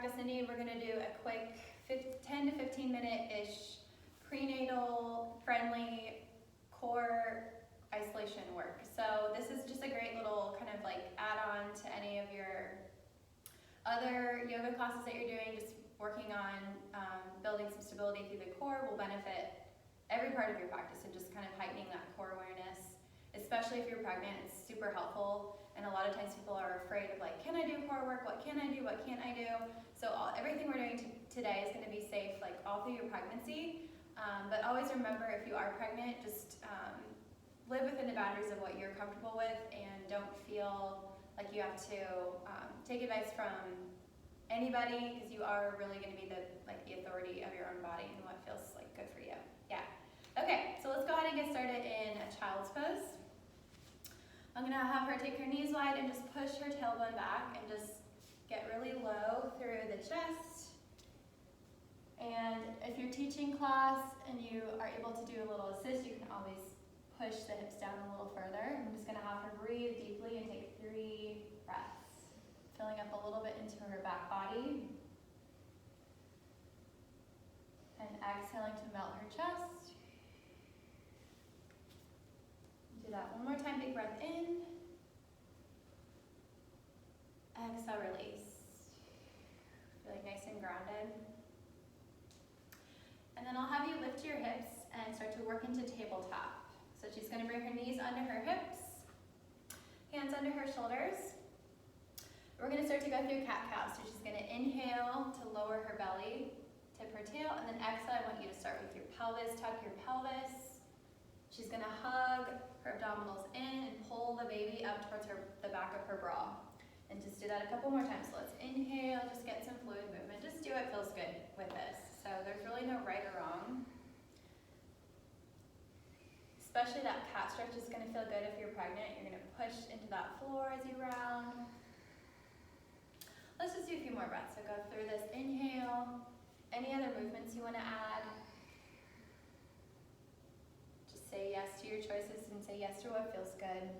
practice the knee, we're gonna do a quick 10 to 15 minute-ish prenatal friendly core isolation work. So this is just a great little kind of like add-on to any of your other yoga classes that you're doing. Just working on building some stability through the core will benefit every part of your practice, and just kind of heightening that core awareness, especially if you're pregnant. It's super helpful, and a lot of times people are afraid of like, can I do core work? What can I do? What can't I do? So everything we're doing today is going to be safe, like all through your pregnancy. But always remember, if you are pregnant, just live within the boundaries of what you're comfortable with, and don't feel like you have to take advice from anybody, because you are really going to be the authority of your own body and what feels like good for you. Yeah. Okay, so let's go ahead and get started in a child's pose. I'm going to have her take her knees wide and just push her tailbone back and just get really low through the chest. And if you're teaching class and you are able to do a little assist, you can always push the hips down a little further. I'm just going to have her breathe deeply and take 3 breaths, filling up a little bit into her back body. And exhaling to melt her chest. Do that one more time, big breath in. Exhale, release. Feeling nice and grounded. And then I'll have you lift your hips and start to work into tabletop. So she's going to bring her knees under her hips, hands under her shoulders. We're going to start to go through cat-cow. So she's going to inhale to lower her belly, tip her tail, and then exhale. I want you to start with your pelvis, tuck your pelvis. She's going to hug her abdominals in and pull the baby up towards the back of her bra. And just do that a couple more times. So let's inhale, just get some fluid movement. Just do what feels good with this. So there's really no right or wrong. Especially that cat stretch is going to feel good if you're pregnant. You're going to push into that floor as you round. Let's just do a few more breaths. So go through this inhale. Any other movements you want to add? Just say yes to your choices and say yes to what feels good.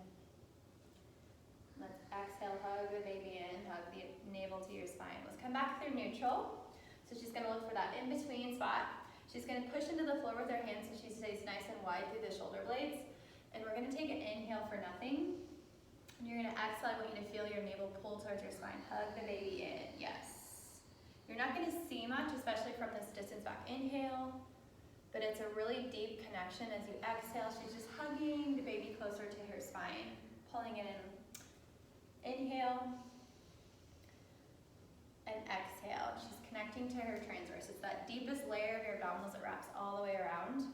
Let's exhale, hug the baby in, hug the navel to your spine. Let's come back through neutral. So she's going to look for that in-between spot. She's going to push into the floor with her hands so she stays nice and wide through the shoulder blades. And we're going to take an inhale for nothing. And you're going to exhale. I want you to feel your navel pull towards your spine. Hug the baby in. Yes. You're not going to see much, especially from this distance back. Inhale. But it's a really deep connection as you exhale. She's just hugging the baby closer to her spine. Pulling it in. Inhale. And exhale. She's connecting to her transverse. It's that deepest layer of your abdominals that wraps all the way around.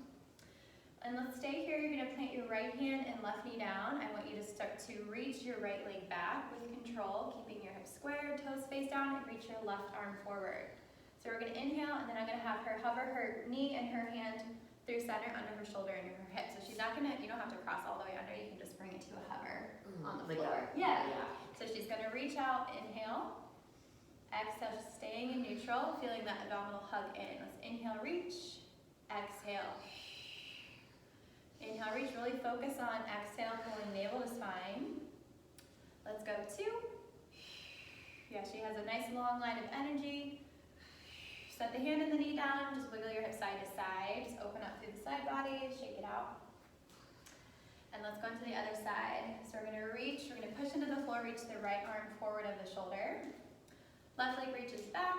And let's stay here. You're going to plant your right hand and left knee down. I want you to start to reach your right leg back with control, keeping your hips squared, toes face down, and reach your left arm forward. So we're going to inhale, and then I'm going to have her hover her knee and her hand through center under her shoulder and her hip. So she's not going to, you don't have to cross all the way under. You can just bring it to a hover on the floor. Yeah. So she's going to reach out, inhale. Exhale, just staying in neutral, feeling that abdominal hug in. Let's inhale, reach. Exhale. Inhale, reach. Really focus on exhale, pulling navel to spine. Let's go 2. Yeah, she has a nice long line of energy. Set the hand and the knee down. Just wiggle your hips side to side. Just open up through the side body. Shake it out. And let's go into the other side. So we're going to reach. We're going to push into the floor. Reach the right arm forward of the shoulder. Left leg reaches back.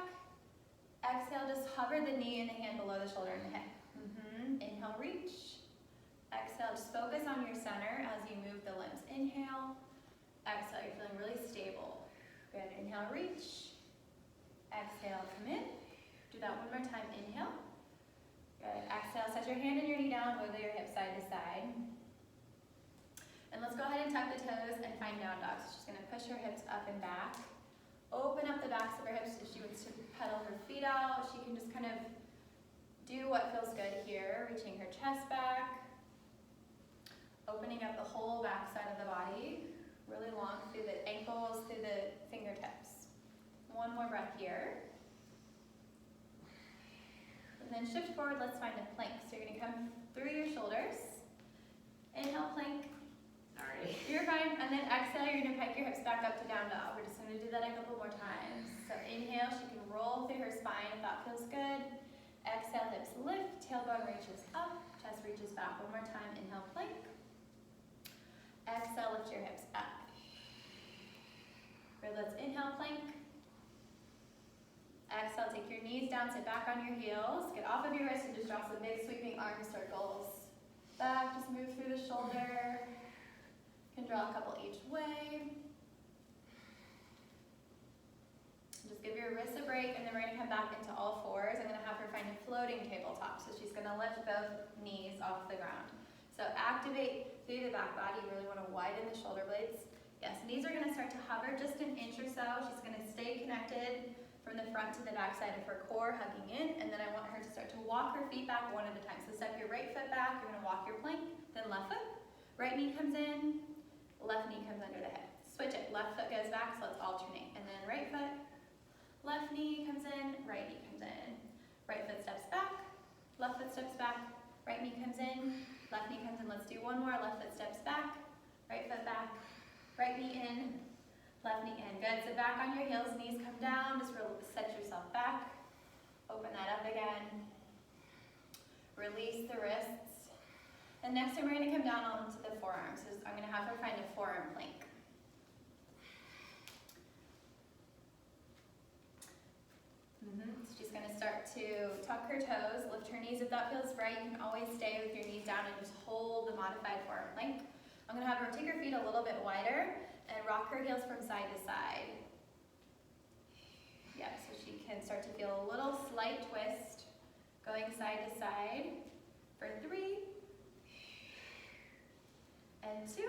Exhale, just hover the knee and the hand below the shoulder and the hip. Inhale, reach. Exhale, just focus on your center as you move the limbs. Inhale. Exhale, you're feeling really stable. Good. Inhale, reach. Exhale, come in. Do that one more time. Inhale. Good. Exhale, set your hand and your knee down. Wiggle your hips side to side. And let's go ahead and tuck the toes and find down dog. So she's going to push her hips up and back. Open up the backs of her hips if she wants to pedal her feet out. She can just kind of do what feels good here. Reaching her chest back. Opening up the whole back side of the body. Really long through the ankles, through the fingertips. One more breath here. And then shift forward, let's find a plank. So you're gonna come through your shoulders. Inhale, plank. Sorry. You're fine. And then exhale, you're gonna pike your hips back up to down dog. We're just gonna do that a couple more times. So inhale, she can roll through her spine if that feels good. Exhale, hips lift, tailbone reaches up, chest reaches back. One more time, inhale, plank. Exhale, lift your hips up. Good, let's inhale, plank. Exhale, take your knees down, sit back on your heels. Get off of your wrists and just draw some big sweeping arm circles. Back, just move through the shoulder. You can draw a couple each way. Just give your wrists a break, and then we're gonna come back into all fours. I'm gonna have her find a floating tabletop. So she's gonna lift both knees off the ground. So activate through the back body. You really wanna widen the shoulder blades. Yes, knees are gonna start to hover just an inch or so. She's gonna stay connected from the front to the back side of her core, hugging in, and then I want her to start to walk her feet back one at a time. So step your right foot back, you're gonna walk your plank, then left foot. Right knee comes in, left knee comes under the hip. Switch it, left foot goes back, so let's alternate. And then right foot, left knee comes in, right knee comes in. Right foot steps back, left foot steps back, right knee comes in, left knee comes in. Let's do one more, left foot steps back, right foot back, right knee in, left knee in. Good, so back on your heels, knees come down, just set yourself back. Open that up again. Release the wrists. And next time we're gonna come down onto the forearms. So I'm gonna have her find a forearm plank. So she's gonna start to tuck her toes, lift her knees if that feels right. You can always stay with your knees down and just hold the modified forearm plank. I'm gonna have her take her feet a little bit wider and rock her heels from side to side. Yep, so she can start to feel a little slight twist going side to side for 3 and 2.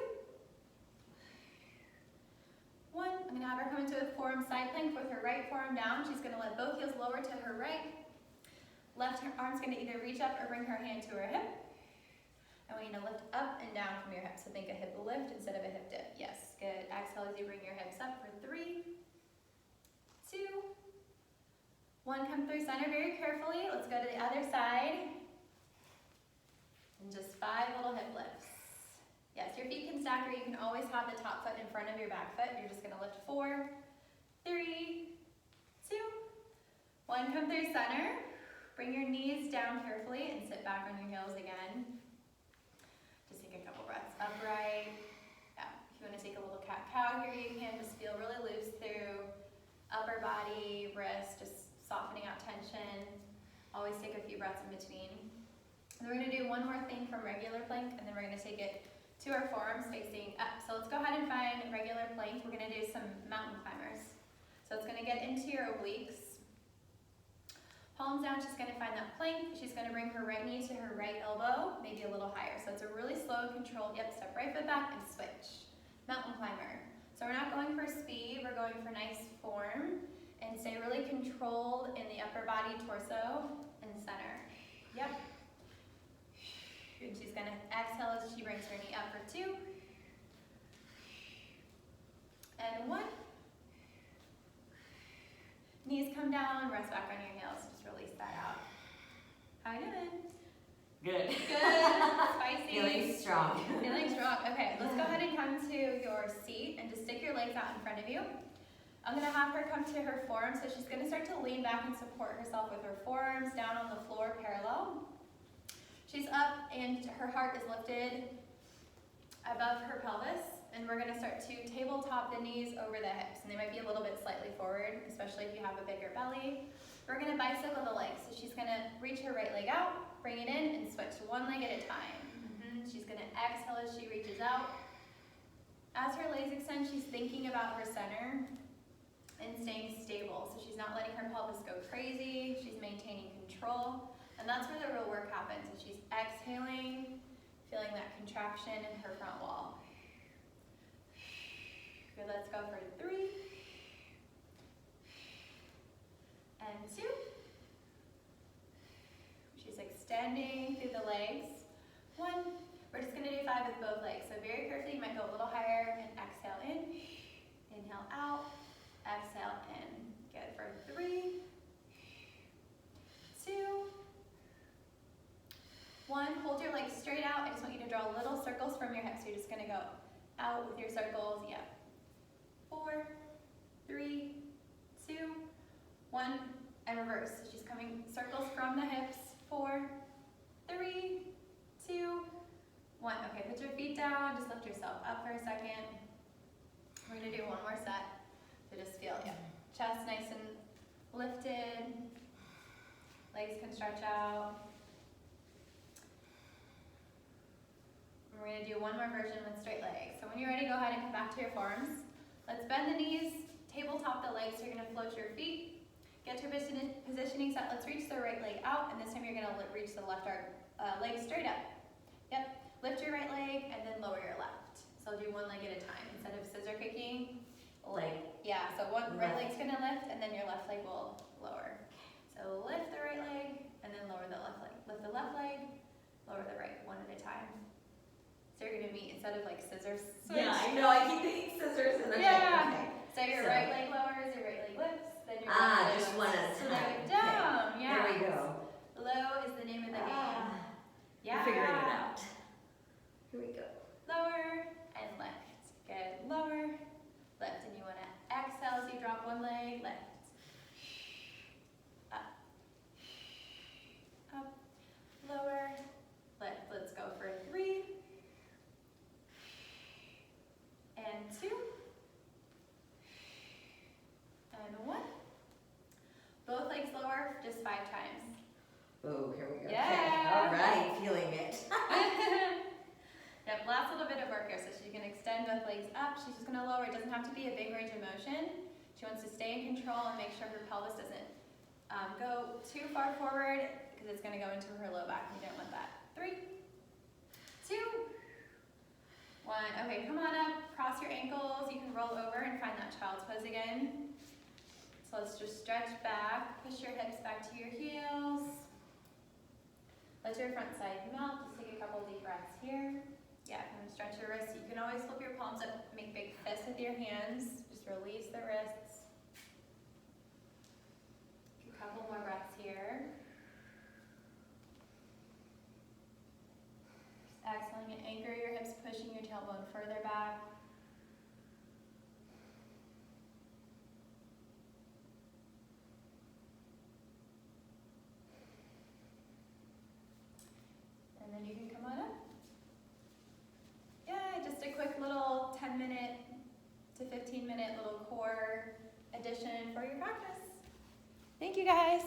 1. I'm gonna have her come into a forearm side plank with her right forearm down. She's gonna let both heels lower to her right. Left arm's gonna either reach up or bring her hand to her hip. And we need to lift up and down from your hips. So think a hip lift instead of a hip dip. Yes, good. Exhale as you bring your hips up for 3, 2, 1. Come through center very carefully. Let's go to the other side. And just 5 little hip lifts. Yes, your feet can stack, or you can always have the top foot in front of your back foot. You're just gonna lift 4, 3, 2, 1. Come through center. Bring your knees down carefully and sit back on your heels again. Just take a couple breaths upright. Yeah, if you want to take a little cat-cow here, you can. Just feel really loose through upper body, wrist, just softening out tension. Always take a few breaths in between. And we're going to do one more thing from regular plank, and then we're going to take it to our forearms facing up. So let's go ahead and find regular plank. We're going to do some mountain climbers. So it's going to get into your obliques. Palms down, she's going to find that plank. She's going to bring her right knee to her right elbow, maybe a little higher. So it's a really slow, controlled, yep, step right foot back and switch. Mountain climber. So we're not going for speed, we're going for nice form. And stay really controlled in the upper body, torso, and center. Yep. And she's going to exhale as she brings her knee up for 2. And 1. Knees come down, rest back on your heels. Just release that out. How you doing? Good. Good. Spicy. Feeling strong. Feeling strong. Okay, let's go ahead and come to your seat and just stick your legs out in front of you. I'm going to have her come to her forearms, so she's going to start to lean back and support herself with her forearms down on the floor parallel. She's up and her heart is lifted above her pelvis, and we're going to start to tabletop the knees over the hips, and they might be a little bit slightly forward, especially if you have a bigger belly. We're going to bicycle the legs, so she's going to reach her right leg out, bring it in, and switch one leg at a time. She's going to exhale as she reaches out. As her legs extend, she's thinking about her center and staying stable. So she's not letting her pelvis go crazy. She's maintaining control. And that's where the real work happens. So she's exhaling, feeling that contraction in her front wall. Good, let's go for 3. And 2. She's extending through the legs. 1. We're just going to do 5 with both legs. So very carefully, you might go a little higher and exhale in. Inhale out. Exhale in. Good. For 3, 2, 1. Hold your legs straight out. I just want you to draw little circles from your hips. So you're just going to go out with your circles, yeah. 4, 3, 2, 1, and reverse. So she's coming circles from the hips. 4, 3, 2, 1. Okay, put your feet down, just lift yourself up for a second. We're gonna do one more set. So just feel, yeah, chest nice and lifted, legs can stretch out. We're gonna do one more version with straight legs. So when you're ready, go ahead and come back to your forearms. Let's bend the knees, tabletop the legs, so you're gonna float your feet. Get your positioning set. Let's reach the right leg out, and this time you're gonna reach the left leg straight up. Yep, lift your right leg and then lower your left. So do one leg at a time. Instead of scissor kicking, yeah, so one right leg's gonna lift and then your left leg will lower. So lift the right leg and then lower the left leg. Lift the left leg, lower the right, one at a time. So you're gonna meet instead of like scissors. Yeah, I know, I keep thinking scissors and okay. So your right leg lowers, your right leg lifts, then your left leg just one at a time. So like down, okay. yeah. There we go. Low is the name of the game. Yeah. We're figuring it out. Here we go. Lower and lift. Good. Lower, lift. And you want to exhale as you drop one leg, lift. Up. Up. Lower, lift. Let's go for 3. And 2. And 1. Both legs lower, just 5 times. Oh, here we go. Yes. Okay. All right, feeling it. Yep, last little bit of work here. So she's going to extend both legs up. She's just going to lower. It doesn't have to be a big range of motion. She wants to stay in control and make sure her pelvis doesn't go too far forward because it's going to go into her low back. You don't want that. 3, 2, 1. Okay, come on up. Cross your ankles. You can roll over and find that child's pose again. So let's just stretch back. Push your hips back to your heels. Let your front side melt. Just take a couple deep breaths here. Yeah, kind of stretch your wrists. You can always flip your palms up, make big fists with your hands. Just release the wrists. A couple more breaths here. Just exhaling and anchor your hips, pushing your tailbone further back. And then you can come on up. Yeah, just a quick little 10-minute to 15-minute little core addition for your practice. Thank you guys.